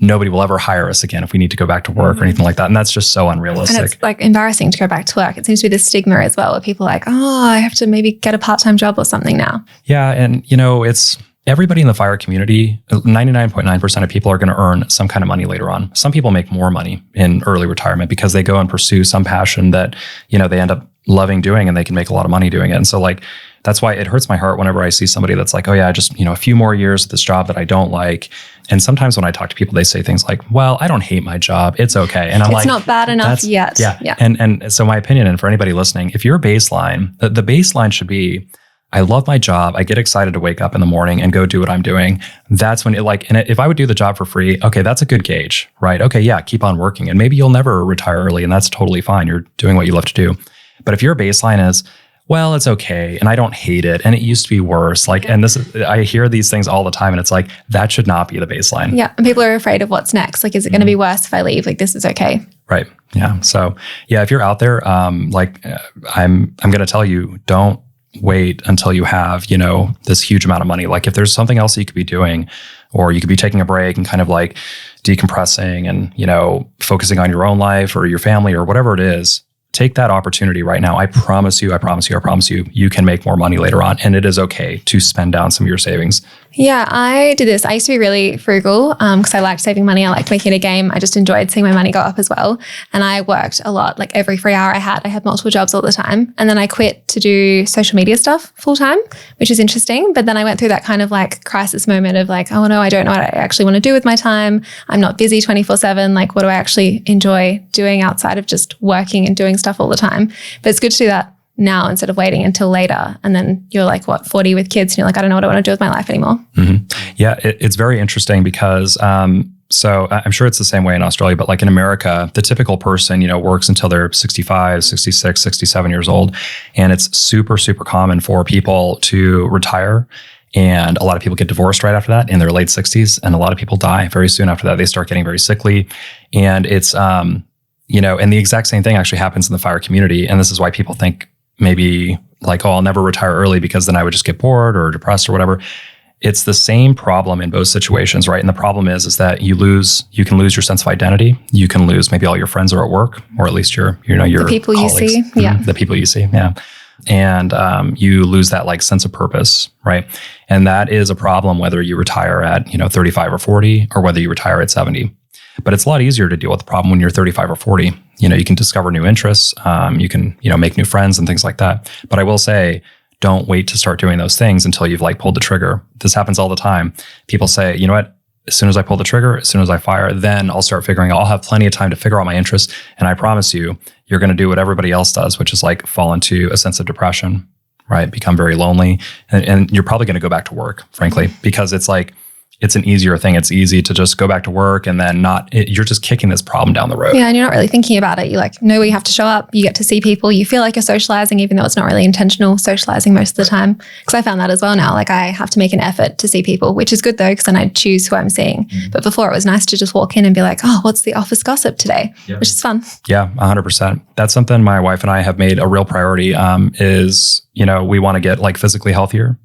[SPEAKER 1] nobody will ever hire us again if we need to go back to work or anything like that. And that's just so unrealistic.
[SPEAKER 3] And it's like embarrassing to go back to work. It seems to be this stigma as well, where people are like, oh, I have to maybe get a part-time job or something now.
[SPEAKER 1] Yeah. And, it's everybody in the FIRE community, 99.9% of people are going to earn some kind of money later on. Some people make more money in early retirement because they go and pursue some passion that, they end up loving doing, and they can make a lot of money doing it. And so like, that's why it hurts my heart whenever I see somebody that's like, oh yeah, just, a few more years at this job that I don't like. And sometimes when I talk to people, they say things like, well, I don't hate my job. It's okay. And I'm
[SPEAKER 3] it's
[SPEAKER 1] like,
[SPEAKER 3] it's not bad enough yet.
[SPEAKER 1] Yeah. And so my opinion, and for anybody listening, if your baseline, the baseline should be, I love my job. I get excited to wake up in the morning and go do what I'm doing. That's when if I would do the job for free, okay, that's a good gauge, right? Okay, yeah, keep on working. And maybe you'll never retire early, and that's totally fine. You're doing what you love to do. But if your baseline is, well, it's okay, and I don't hate it, and it used to be worse. I hear these things all the time, and it's like, that should not be the baseline.
[SPEAKER 3] Yeah, and people are afraid of what's next. Like, is it going to be worse if I leave? Like, this is okay.
[SPEAKER 1] Right. Yeah. So, yeah, if you're out there, I'm going to tell you, don't wait until you have, this huge amount of money. Like, if there's something else that you could be doing, or you could be taking a break and kind of like decompressing and, focusing on your own life or your family or whatever it is, take that opportunity right now. I promise you, you can make more money later on. And it is okay to spend down some of your savings.
[SPEAKER 3] Yeah, I did this. I used to be really frugal because I liked saving money. I liked making it a game. I just enjoyed seeing my money go up as well. And I worked a lot. Like every free hour I had multiple jobs all the time. And then I quit to do social media stuff full time, which is interesting. But then I went through that kind of like crisis moment of like, oh no, I don't know what I actually want to do with my time. I'm not busy 24/7. Like, what do I actually enjoy doing outside of just working and doing stuff all the time? But it's good to do that now instead of waiting until later. And then you're like, 40 with kids, and you're like, I don't know what I want to do with my life anymore.
[SPEAKER 1] Mm-hmm. Yeah, it's very interesting because so I'm sure it's the same way in Australia, but like in America, the typical person, works until they're 65, 66, 67 years old. And it's super, super common for people to retire And a lot of people get divorced right after that in their late 60s. And a lot of people die very soon after that. They start getting very sickly. And it's, and the exact same thing actually happens in the fire community. And this is why people think maybe like, oh, I'll never retire early because then I would just get bored or depressed or whatever. It's the same problem in both situations, right? And the problem is that you can lose your sense of identity. You can lose maybe all your friends are at work, or at least your
[SPEAKER 3] the people
[SPEAKER 1] colleagues.
[SPEAKER 3] You see. Yeah.
[SPEAKER 1] The people you see. Yeah. And you lose that like sense of purpose, right? And that is a problem whether you retire at 35 or 40, or whether you retire at 70. But it's a lot easier to deal with the problem when you're 35 or 40. You can discover new interests. You can make new friends and things like that. But I will say, don't wait to start doing those things until you've like pulled the trigger. This happens all the time. People say, you know what? As soon as I pull the trigger, as soon as I fire, then I'll start figuring out. I'll have plenty of time to figure out my interests. And I promise you, you're going to do what everybody else does, which is like fall into a sense of depression, right? Become very lonely. And you're probably going to go back to work, frankly, because it's like, it's an easier thing. It's easy to just go back to work and then you're just kicking this problem down the road.
[SPEAKER 3] Yeah, and you're not really thinking about it. You know where you have to show up. You get to see people. You feel like you're socializing, even though it's not really intentional socializing most of the time. Because I found that as well now. Like I have to make an effort to see people, which is good though, because then I choose who I'm seeing. But before it was nice to just walk in and be like, oh, what's the office gossip today? Yep. Which is fun.
[SPEAKER 1] Yeah, 100%. That's something my wife and I have made a real priority is, we want to get like physically healthier,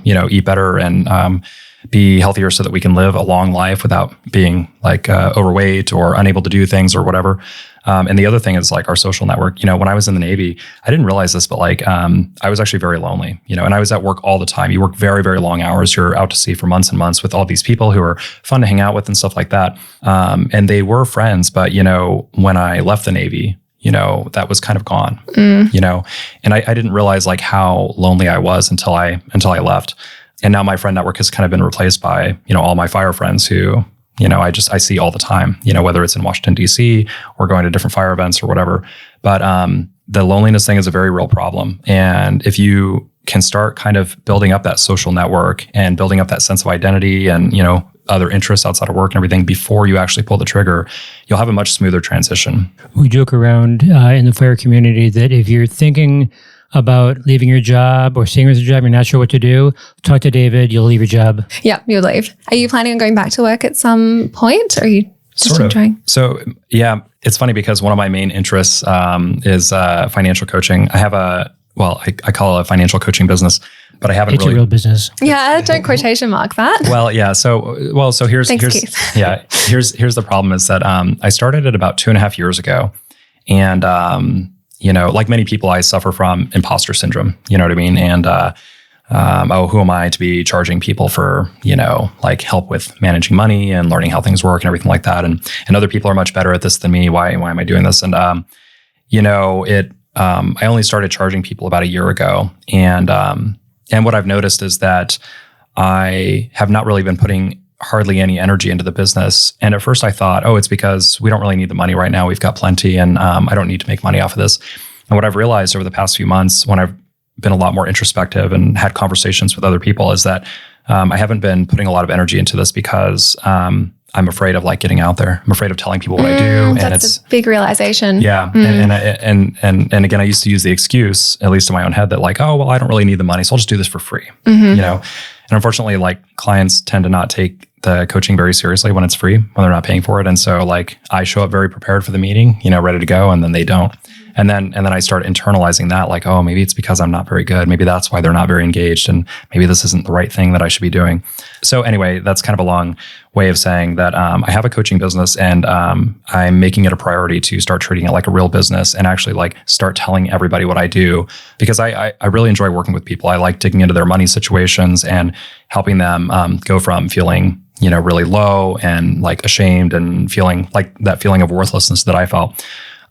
[SPEAKER 1] eat better and be healthier so that we can live a long life without being like overweight or unable to do things or whatever. And the other thing is like our social network. When I was in the Navy, I didn't realize this, but like I was actually very lonely, and I was at work all the time. You work very, very long hours. You're out to sea for months and months with all these people who are fun to hang out with and stuff like that. And they were friends, but when I left the Navy, that was kind of gone, and I didn't realize like how lonely I was until I left. And now my friend network has kind of been replaced by, all my fire friends who, I see all the time, whether it's in Washington, D.C. or going to different fire events or whatever. But the loneliness thing is a very real problem. And if you can start kind of building up that social network and building up that sense of identity and, other interests outside of work and everything before you actually pull the trigger, you'll have a much smoother transition.
[SPEAKER 5] We joke around in the fire community that if you're thinking about leaving your job or staying with your job, you're not sure what to do, talk to David, you'll leave your job.
[SPEAKER 3] Yeah, you'll leave. Are you planning on going back to work at some point, or are you just enjoying?
[SPEAKER 1] So yeah, it's funny because one of my main interests is financial coaching. I have I call it a financial coaching business, but I haven't
[SPEAKER 5] it's
[SPEAKER 1] really.
[SPEAKER 5] It's a real business.
[SPEAKER 3] Yeah, don't quotation mark that.
[SPEAKER 1] Well, yeah. So here's
[SPEAKER 3] Keith.
[SPEAKER 1] Yeah, here's the problem is that I started it about 2.5 years ago, and like many people, I suffer from imposter syndrome. You know what I mean? And who am I to be charging people for like help with managing money and learning how things work and everything like that? And other people are much better at this than me. Why am I doing this? And I only started charging people about a year ago, and what I've noticed is that I have not really been putting hardly any energy into the business. And at first I thought, it's because we don't really need the money right now. We've got plenty, and I don't need to make money off of this. And what I've realized over the past few months, when I've been a lot more introspective and had conversations with other people, is that I haven't been putting a lot of energy into this because I'm afraid of like getting out there. I'm afraid of telling people what I do.
[SPEAKER 3] And it's a big realization.
[SPEAKER 1] Yeah. And again, I used to use the excuse, at least in my own head, that like, I don't really need the money, so I'll just do this for free. And unfortunately, like clients tend to not take the coaching very seriously when it's free, when they're not paying for it. And so like I show up very prepared for the meeting, ready to go, and then they don't. And then I start internalizing that, like, maybe it's because I'm not very good. Maybe that's why they're not very engaged, and maybe this isn't the right thing that I should be doing. So anyway, that's kind of a long way of saying that I have a coaching business, and I'm making it a priority to start treating it like a real business and actually like start telling everybody what I do, because I really enjoy working with people. I like digging into their money situations and helping them go from feeling really low and like ashamed and feeling like that feeling of worthlessness that I felt.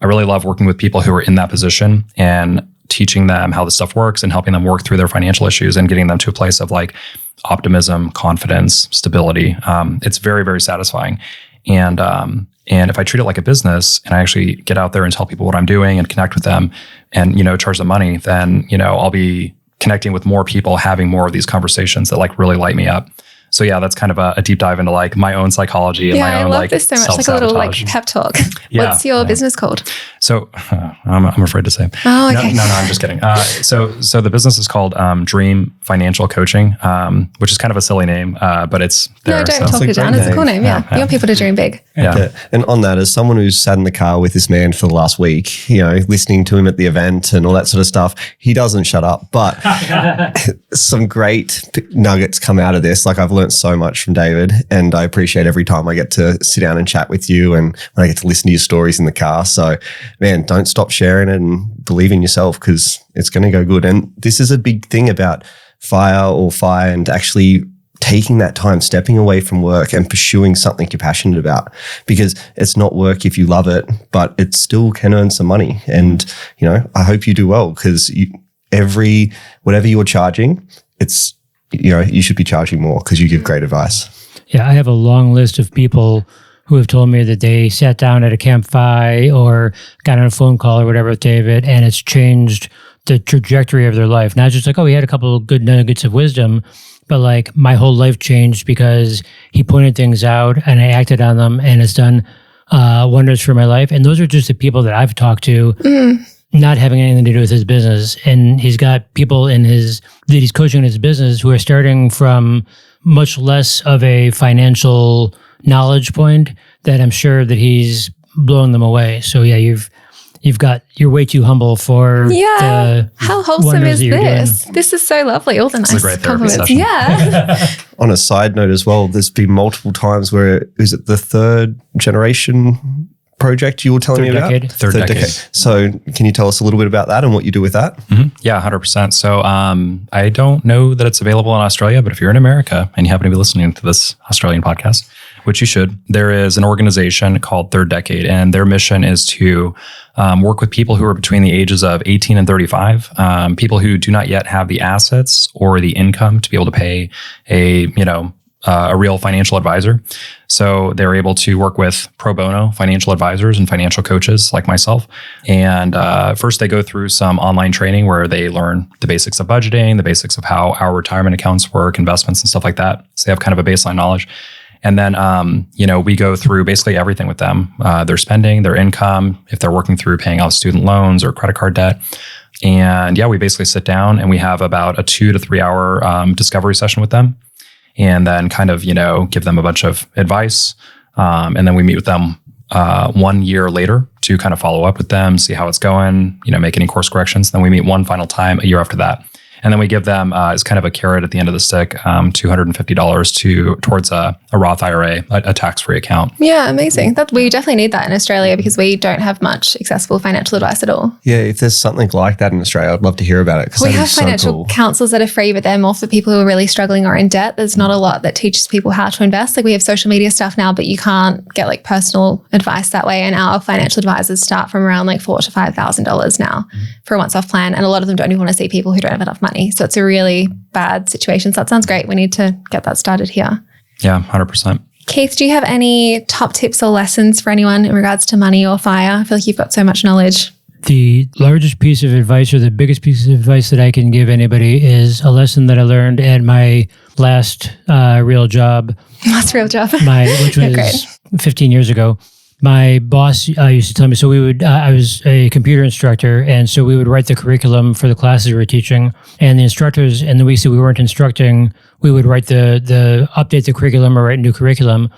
[SPEAKER 1] I really love working with people who are in that position and teaching them how this stuff works and helping them work through their financial issues and getting them to a place of like optimism, confidence, stability. It's very, very satisfying. And if I treat it like a business and I actually get out there and tell people what I'm doing and connect with them and, charge them money, then, I'll be connecting with more people, having more of these conversations that like really light me up. So yeah, that's kind of a deep dive into like my own psychology and my
[SPEAKER 3] I
[SPEAKER 1] own
[SPEAKER 3] love
[SPEAKER 1] like
[SPEAKER 3] this so much, like a little like
[SPEAKER 1] self-sabotage.
[SPEAKER 3] pep talk.
[SPEAKER 1] Yeah,
[SPEAKER 3] What's your business called?
[SPEAKER 1] So I'm afraid to say.
[SPEAKER 3] Oh, okay.
[SPEAKER 1] No, I'm just kidding. So the business is called Dream Financial Coaching, which is kind of a silly name, but it's there.
[SPEAKER 3] No, don't
[SPEAKER 1] so.
[SPEAKER 3] talk it down. It's a cool name. Yeah. You want people to dream big.
[SPEAKER 1] Yeah.
[SPEAKER 6] And on that, as someone who's sat in the car with this man for the last week, listening to him at the event and all that sort of stuff, he doesn't shut up. But some great nuggets come out of this. Like I've learned so much from David, and I appreciate every time I get to sit down and chat with you and when I get to listen to your stories in the car. So, man, don't stop sharing it and believe in yourself because it's going to go good. And this is a big thing about fire and actually taking that time, stepping away from work and pursuing something you're passionate about, because it's not work if you love it, but it still can earn some money. And, I hope you do well because whatever you're charging, it's, you should be charging more because you give great advice.
[SPEAKER 5] Yeah, I have a long list of people who have told me that they sat down at a campfire or got on a phone call or whatever with David, and it's changed the trajectory of their life. Not just like, oh, he had a couple of good nuggets of wisdom, but like my whole life changed because he pointed things out and I acted on them, and it's done wonders for my life. And those are just the people that I've talked to, not having anything to do with his business. And he's got people that he's coaching in his business who are starting from much less of a financial knowledge point that I'm sure that he's blown them away. So yeah, you're way too humble for
[SPEAKER 3] How wholesome is this? This is so lovely. All the nice
[SPEAKER 1] a great therapy
[SPEAKER 3] compliments.
[SPEAKER 1] session.
[SPEAKER 3] Yeah.
[SPEAKER 6] On a side note as well, there's been multiple times where, is it the third generation project you were telling me about?
[SPEAKER 1] Third decade.
[SPEAKER 6] So can you tell us a little bit about that and what you do with that?
[SPEAKER 1] Mm-hmm. Yeah, 100%. So I don't know that it's available in Australia, but if you're in America and you happen to be listening to this Australian podcast, which you should, there is an organization called Third Decade, and their mission is to work with people who are between the ages of 18 and 35, people who do not yet have the assets or the income to be able to pay a real financial advisor. So they're able to work with pro bono financial advisors and financial coaches like myself. And first they go through some online training where they learn the basics of budgeting, the basics of how our retirement accounts work, investments and stuff like that. So they have kind of a baseline knowledge. And then, we go through basically everything with them, their spending, their income, if they're working through paying off student loans or credit card debt. And we basically sit down and we have about a 2 to 3 hour discovery session with them. And then kind of, give them a bunch of advice. And then we meet with them 1 year later to kind of follow up with them, see how it's going, make any course corrections. Then we meet one final time a year after that. And then we give them, as kind of a carrot at the end of the stick, $250 towards a Roth IRA, a tax-free account.
[SPEAKER 3] Yeah, amazing. We definitely need that in Australia because we don't have much accessible financial advice at all.
[SPEAKER 6] Yeah, if there's something like that in Australia, I'd love to hear about it.
[SPEAKER 3] We have financial counsels that are free, but they're more for people who are really struggling or in debt. There's not a lot that teaches people how to invest. Like we have social media stuff now, but you can't get like personal advice that way. And our financial advisors start from around like $4,000 to $5,000 now for a once-off plan. And a lot of them don't even want to see people who don't have enough money. So it's a really bad situation. So that sounds great. We need to get that started here.
[SPEAKER 1] Yeah, 100%.
[SPEAKER 3] Keith, do you have any top tips or lessons for anyone in regards to money or fire? I feel like you've got so much knowledge.
[SPEAKER 5] The largest piece of advice or the biggest piece of advice that I can give anybody is a lesson that I learned at my last real job.
[SPEAKER 3] Last real job.
[SPEAKER 5] Which was 15 years ago. My boss used to tell me, so I was a computer instructor, and so we would write the curriculum for the classes we were teaching, and the instructors, in the weeks that we weren't instructing, we would write update the curriculum or write new curriculum,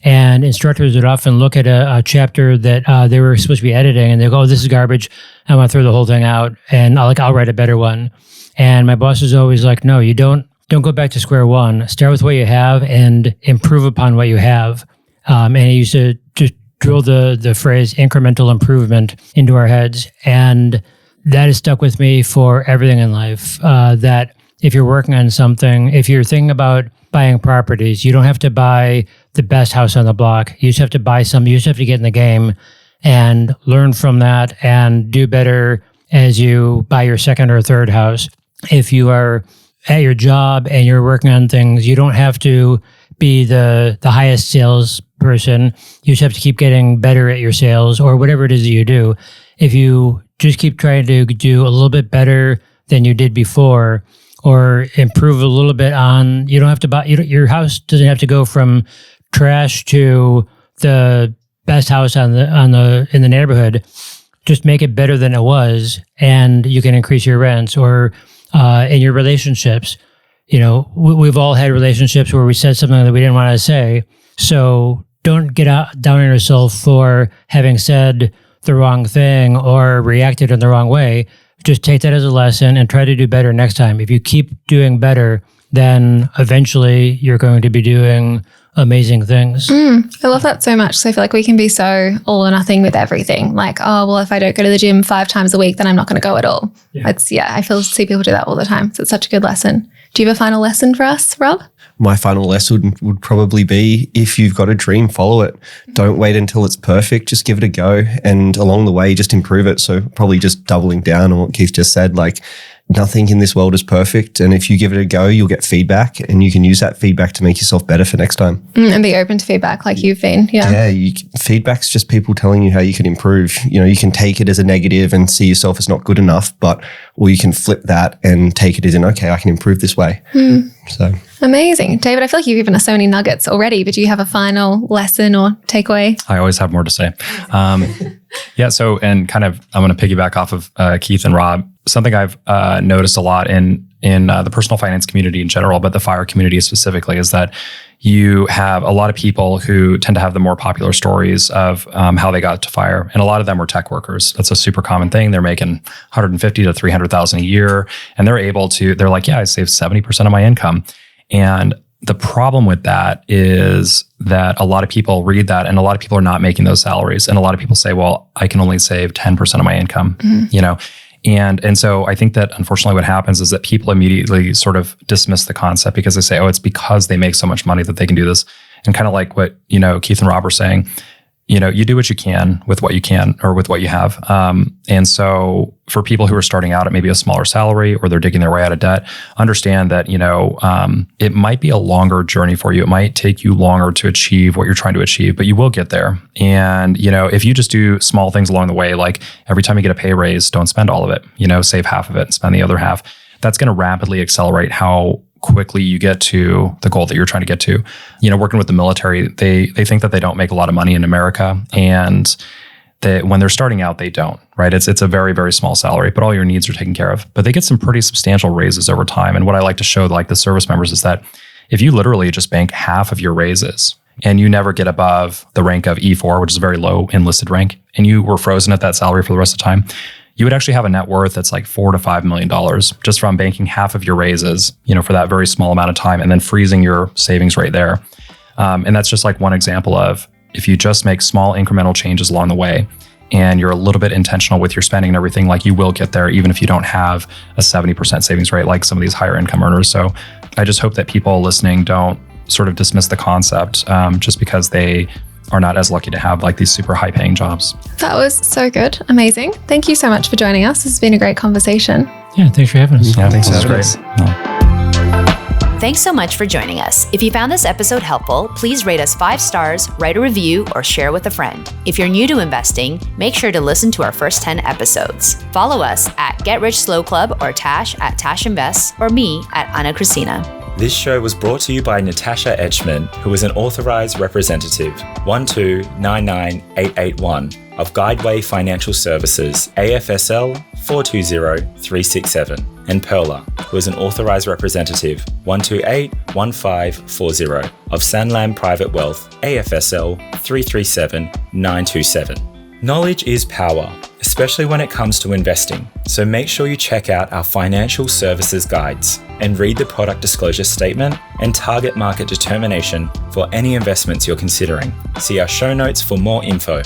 [SPEAKER 5] and instructors would often look at a chapter that they were supposed to be editing, and they go, oh, this is garbage, I want to throw the whole thing out, and I'll write a better one. And my boss was always like, no, you don't go back to square one, start with what you have and improve upon what you have. And he used to just drill the phrase incremental improvement into our heads. And that has stuck with me for everything in life. That if you're working on something, if you're thinking about buying properties, you don't have to buy the best house on the block. You just have to buy something. You just have to get in the game and learn from that and do better as you buy your second or third house. If you are at your job and you're working on things, you don't have to be the highest sales person. You just have to keep getting better at your sales or whatever it is that you do. If you just keep trying to do a little bit better than you did before, or improve a little bit on, you don't have to buy, your house doesn't have to go from trash to the best house in the neighborhood. Just make it better than it was, and you can increase your rents. Or in your relationships, we've all had relationships where we said something that we didn't want to say. So don't get down on yourself for having said the wrong thing or reacted in the wrong way. Just take that as a lesson and try to do better next time. If you keep doing better, then eventually you're going to be doing amazing things.
[SPEAKER 3] I love that so much. So I feel like we can be so all or nothing with everything. Like, oh, well, if I don't go to the gym 5 times a week, then I'm not going to go at all. I see people do that all the time. So it's such a good lesson. Do you have a final lesson for us, Rob?
[SPEAKER 6] My final lesson would probably be, if you've got a dream, follow it. Don't wait until it's perfect. Just give it a go. And along the way, just improve it. So probably just doubling down on what Keith just said, like, nothing in this world is perfect. And if you give it a go, you'll get feedback, and you can use that feedback to make yourself better for next time.
[SPEAKER 3] And be open to feedback like you've been. Yeah.
[SPEAKER 6] Feedback's just people telling you how you can improve. You can take it as a negative and see yourself as not good enough, or you can flip that and take it as okay, I can improve this way. So
[SPEAKER 3] amazing. David, I feel like you've given us so many nuggets already, but do you have a final lesson or takeaway?
[SPEAKER 1] I always have more to say. So, and kind of, I'm going to piggyback off of Keith and Rob. Something I've noticed a lot in the personal finance community in general, but the FIRE community specifically, is that you have a lot of people who tend to have the more popular stories of how they got to FIRE. And a lot of them were tech workers. That's a super common thing. They're making $150,000 to $300,000 a year. And they're like, yeah, I saved 70% of my income. And the problem with that is that a lot of people read that, and a lot of people are not making those salaries. And a lot of people say, well, I can only save 10% of my income, And so I think that unfortunately what happens is that people immediately sort of dismiss the concept because they say, oh, it's because they make so much money that they can do this. And kind of like what, Keith and Rob are saying, you do what you can with what you can, or with what you have. And so for people who are starting out at maybe a smaller salary, or they're digging their way out of debt, understand that, it might be a longer journey for you. It might take you longer to achieve what you're trying to achieve, but you will get there. And, if you just do small things along the way, like every time you get a pay raise, don't spend all of it, save half of it and spend the other half. That's going to rapidly accelerate how quickly you get to the goal that you're trying to get to. Working with the military, they think that they don't make a lot of money in America, and that when they're starting out, they don't, right? It's a very, very small salary, but all your needs are taken care of. But they get some pretty substantial raises over time. And what I like to show the service members is that if you literally just bank half of your raises, and you never get above the rank of E4, which is a very low enlisted rank, and you were frozen at that salary for the rest of the time, you would actually have a net worth that's like $4 to $5 million just from banking half of your raises, for that very small amount of time, and then freezing your savings right there. And that's just like one example of, if you just make small incremental changes along the way, and you're a little bit intentional with your spending and everything, like, you will get there, even if you don't have a 70% savings rate like some of these higher income earners. So I just hope that people listening don't sort of dismiss the concept just because they are not as lucky to have like these super high paying jobs.
[SPEAKER 3] That was so good. Amazing. Thank you so much for joining us. This has been a great conversation.
[SPEAKER 5] Yeah, thanks for having us.
[SPEAKER 1] Yeah,
[SPEAKER 6] Thanks for
[SPEAKER 1] that
[SPEAKER 6] having
[SPEAKER 1] was
[SPEAKER 6] us.
[SPEAKER 1] great. No.
[SPEAKER 4] Thanks so much for joining us. If you found this episode helpful, please rate us 5 stars, write a review, or share with a friend. If you're new to investing, make sure to listen to our first 10 episodes. Follow us at Get Rich Slow Club, or Tash at Tash Invest, or me at Ana Cristina.
[SPEAKER 2] This show was brought to you by Natasha Etchman, who is an authorized representative 1299881 of Guideway Financial Services, AFSL 420367, and Perla, who is an authorized representative 1281540 of Sanlam Private Wealth, AFSL 337927. Knowledge is power, especially when it comes to investing. So make sure you check out our financial services guides and read the product disclosure statement and target market determination for any investments you're considering. See our show notes for more info.